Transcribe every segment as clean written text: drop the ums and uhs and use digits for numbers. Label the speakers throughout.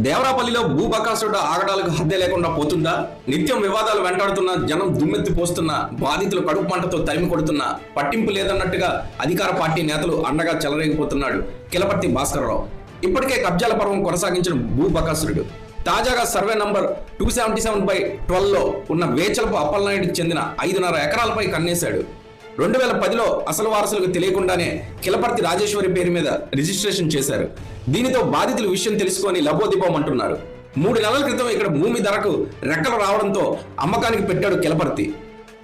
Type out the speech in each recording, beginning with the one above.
Speaker 1: దేవరాపల్లిలో భూబకాసురుడు ఆగడాలకు హద్దే లేకుండా పోతుందా? నిత్యం వివాదాలు వెంటాడుతున్న జనం దుమ్మెత్తి పోస్తున్న, బాధితులు కడుపు మంటతో తరిమి కొడుతున్న, పట్టింపు లేదన్నట్టుగా అధికార పార్టీ నేతలు అండగా చెలరేగిపోతున్నాడు కిలపర్తి భాస్కరరావు. ఇప్పటికే కబ్జాల పర్వం కొనసాగించిన భూబకాసురుడు తాజాగా సర్వే నంబర్ 277/12లో ఉన్న వేచలపు అప్పలనాయుడికి చెందిన 5.5 ఎకరాలపై కన్నేశాడు. 2010లో అసలు వారసులకు తెలియకుండానే కిలపర్తి రాజేశ్వరి పేరు మీద రిజిస్ట్రేషన్ చేశారు. దీనితో బాధితులు విషయం తెలుసుకొని లబోదిబోమంటున్నారు. 3 నెలల క్రితం ఇక్కడ భూమి ధరకు రెక్కలు రావడంతో అమ్మకానికి పెట్టాడు కిలపర్తి.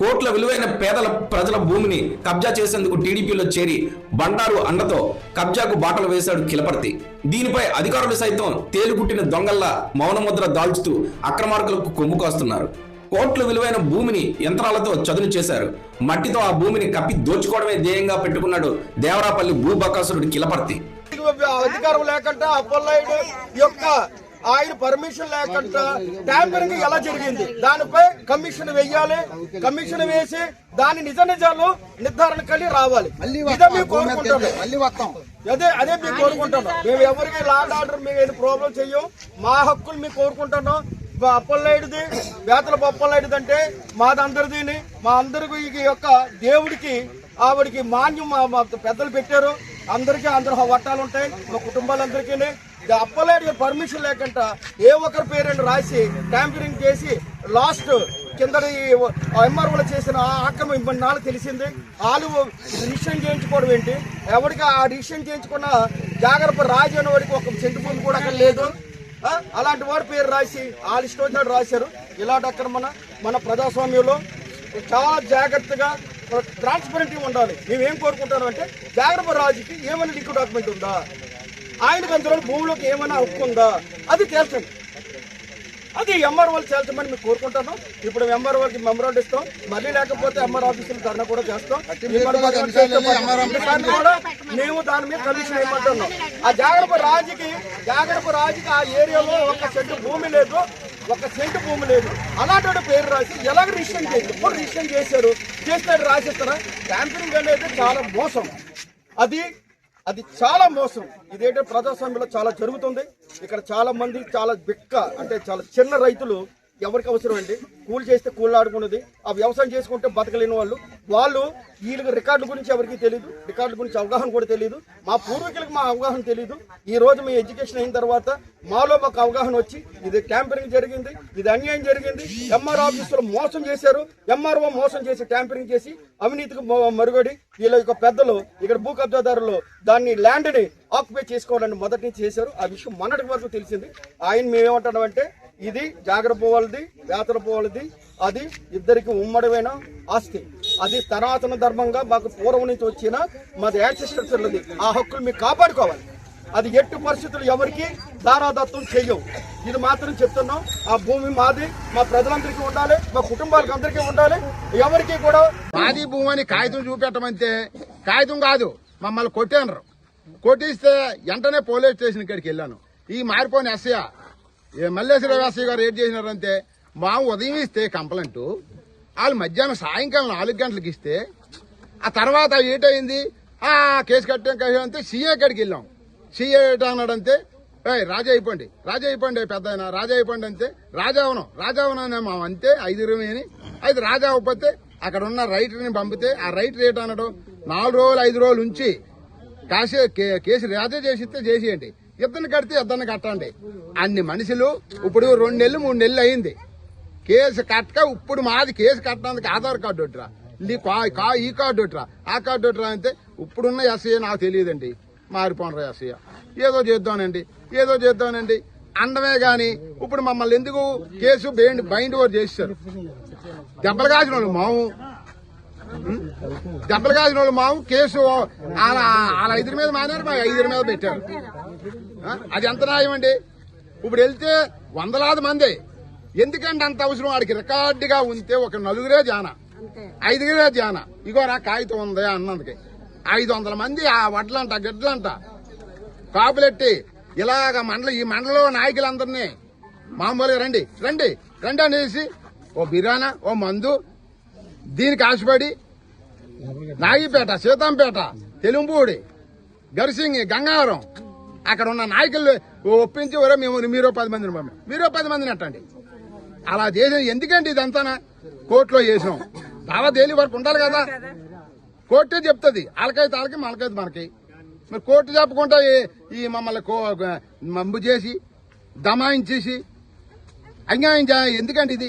Speaker 1: కోట్ల విలువైన పేదల ప్రజల భూమిని కబ్జా చేసేందుకు టీడీపీలో చేరి బండారు అండతో కబ్జాకు బాటలు వేశాడు కిలపర్తి. దీనిపై అధికారులు సైతం తేలుగుట్టిన దొంగల్లా మౌనముద్ర దాల్చుతూ అక్రమార్కులకు కొమ్ము కాస్తున్నారు. కోట్ల విలువైన భూమిని యంత్రాలతో చదును చేశారు. మట్టితో ఆ భూమిని కప్పి దోచుకోవడమే ధ్యేయంగా పెట్టుకున్నాడు దేవరాపల్లి భూబకాసురుడు కిలపర్తి.
Speaker 2: అధికారం లేకుండా అప్పలనాయుడు యొక్క ఆయన పర్మిషన్ లేకుండా ట్యాంపరింగ్ ఎలా జరిగింది దానిపై కమిషన్ వేయాలి. కమిషన్ వేసి దాని నిజ నిజాలు నిర్ధారణ కలిగి రావాలి. ఇదే మేము కోరుకుంటున్నాం. అదే మేము కోరుకుంటున్నాం. మేము ఎవరికి లాండ్ ఆర్డర్ మేము ఏది ప్రాబ్లం చెయ్యం. మా హక్కులు మేము కోరుకుంటున్నాం. అప్పలనాయుడిది వేతలపు అప్పలనాయుడిది అంటే మాదందరిది. మా అందరికి ఈ యొక్క దేవుడికి ఆవిడికి మాన్యం మా పెద్దలు పెట్టారు. అందరూ వట్టాలు ఉంటాయి మా కుటుంబాలందరికీ. అప్పలనాయుడు పర్మిషన్ లేకుండా ఏ ఒక్కరి పేరు రాసి ట్యాంపరింగ్ చేసి లాస్ట్ కింద ఎంఆర్ఓలు చేసిన ఆక్రమం ఇవ్వనాలు తెలిసింది. వాళ్ళు రిజిస్ట్రేషన్ చేయించుకోవడం ఏంటి? ఎవరికి ఆ రిజిస్ట్రేషన్ చేయించుకున్న జాగ్రత్త రాజు అనే వాడికి ఒక సెంటు భూమి కూడా అక్కడ లేదు. అలాంటి వాడి పేరు రాసి వాళ్ళు ఇష్టం వచ్చినట్టు రాశారు. ఇలాంటి అక్రమణ మన ప్రజాస్వామ్యంలో చాలా జాగ్రత్తగా ట్రాన్స్పరెంట్గా ఉండాలి. మేమేం కోరుకుంటాం అంటే జాగ్రత్త రాజుకి ఏమైనా లిక్విడ్ డాక్యుమెంట్ ఉందా, ఆయనకు అందులో భూమిలోకి ఏమైనా హక్కు ఉందా అది తేల్చండి. అది ఎంఆర్ఓలు తేల్చమని మేము కోరుకుంటాను. ఇప్పుడు ఎంఆర్ఓకి మెమరాండం ఇస్తాం. మళ్ళీ లేకపోతే ఎంఆర్ ఆఫీసులు ధర్నా కూడా చేస్తాం. కూడా మేము దాని మీద కమిషన్ వేయమంటున్నాం. ఆ జాగ్రత్త రాజుకి ఆ ఏరియాలో ఒక సెంటు భూమి లేదు. అలాంటి పేరు రాసి ఎలాగ రిజిస్ట్రేషన్ చేసి ఇప్పుడు రిజిస్ట్రేషన్ చేస్తే రాసిస్తారా? ట్యాంపరింగ్ అనేది చాలా మోసం. అది చాలా మోసం. ఇదేంటే ప్రజాస్వామ్యంలో చాలా జరుగుతుంది. ఇక్కడ చాలా మంది చాలా చాలా చిన్న రైతులు ఎవరికి అవసరం అండి? కూలి చేస్తే కూలి ఆడుకున్నది, ఆ వ్యవసాయం చేసుకుంటే బతకలేని వాళ్ళు వీళ్ళకి రికార్డుల గురించి ఎవరికి తెలియదు. రికార్డుల గురించి అవగాహన కూడా తెలియదు. మా పూర్వీకులకు మా అవగాహన తెలియదు. ఈ రోజు మీ ఎడ్యుకేషన్ అయిన తర్వాత మాలో మాకు అవగాహన వచ్చి ఇది ట్యాంపరింగ్ జరిగింది, ఇది అన్యాయం జరిగింది, ఎంఆర్ ఆఫీసులో మోసం చేశారు, ఎంఆర్ఓ మోసం చేసి ట్యాంపరింగ్ చేసి అవినీతికి మరుగడి వీళ్ళ యొక్క పెద్దలు ఇక్కడ భూ కబ్జాదారులు దాన్ని ల్యాండ్ని ఆక్యుపై చేసుకోవాలని మొదటి నుంచి చేశారు. ఆ విషయం మొన్నటి వరకు తెలిసింది. ఆయన మేమేమంటామంటే ఇది జాగ్రత్త వాళ్ళది, వేతల వాళ్ళది, అది ఇద్దరికి ఉమ్మడివైన ఆస్తి. అది సనాతన ధర్మంగా మాకు పూర్వం నుంచి వచ్చిన మాది యాన్సెస్టర్స్లది. ఆ హక్కులు మీకు కాపాడుకోవాలి. అది ఎట్టి పరిస్థితులు ఎవరికి దారాదత్తం చెయ్యవు. ఇది మాత్రం చెప్తున్నాం. ఆ భూమి మాది, మా ప్రజలందరికీ ఉండాలి, మా కుటుంబాలకు అందరికీ ఉండాలి. ఎవరికి కూడా
Speaker 3: మాది భూమి అని కాగితం చూపెట్టమంటే కాగితం కాదు, మమ్మల్ని కొట్టాను. కొట్టిస్తే వెంటనే పోలీస్ స్టేషన్ ఇక్కడికి వెళ్ళాను. ఈ మారిపోయిన ఎస్ఐ మల్లేశ్వరరావు ఎస్ఐ గారు ఏం చేసినారంటే మా ఉదయం ఇస్తే కంప్లైంట్ వాళ్ళు మధ్యాహ్నం సాయంకాలం 4 గంటలకు ఇస్తే ఆ తర్వాత ఏటైంది కేసు కట్టాం. సీఏ కాడికి వెళ్ళాం. సీఏ అన్నాడంతే రాజా అయిపోండి పెద్ద ఆయన రాజా అయిపోండి అంతే. రాజావనం అనే మా అంతే 5 అని. అయితే రాజా అవ్వకపోతే అక్కడ ఉన్న రైటర్ని పంపితే ఆ రైటర్ ఏంటన్నాడు 4 రోజులు 5 రోజులు ఉంచి కేసు రాజా చేసిస్తే చేసేయండి, ఇద్దరిని కడితే ఇద్దరిని కట్టండి. అన్ని మనుషులు ఇప్పుడు 2 నెలలు 3 నెలలు అయింది కేసు కట్టక. ఇప్పుడు మాది కేసు కట్టడానికి ఆధార్ కార్డు ఒకటిరా, ఈ కార్డు ఒకటిరా, ఆ కార్డు ఒకటిరా అంటే ఇప్పుడున్న ఎస్ఐ నాకు తెలియదండి. మారిపోనరా ఎస్ఐ ఏదో చేద్దామనండి అండమే గాని ఇప్పుడు మమ్మల్ని ఎందుకు కేసు బైండ్ ఓవర్ చేశారు. దెబ్బలు కాసిన వాళ్ళు మాము కేసు వాళ్ళ 5 మీద మానారు, మా 5 మీద పెట్టారు. అది ఎంత న్యాయం అండి? ఇప్పుడు వెళ్తే వందలాది మంది. ఎందుకంటే అంత అవసరం? వాడికి రికార్డుగా ఉంటే ఒక 4 జానా 5 జానా ఇగో నా కాగితం ఉంది అన్నందుకే 500 మంది ఆ వడ్లంట గిడ్లంట కాపులెట్టి ఇలాగ ఈ మండలంలో నాయకులందరినీ మామూలుగా రండి అనేసి ఓ బిర్యానా ఓ మందు దీనికి ఆశపడి నాగిపేట, సీతంపేట, తెలుంపూడి, గర్సింగి, గంగారం అక్కడ ఉన్న నాయకులు ఒప్పించి ఒరే మీరు 10 మందిని పంపి మీరు 10 మందిని ఎట్టండి అలా చేసిన ఎందుకండి ఇదంతా కోర్టులో చేసినాం బాగా తేలి వరకు ఉండాలి కదా కోర్టే చెప్తుంది వాళ్ళకైతే వాళ్ళకి మనకైతే మనకి మరి కోర్టు చెప్పకుండా ఈ మమ్మల్ని మంబు చేసి దమాయించేసి అన్యాయం ఎందుకండి ఇది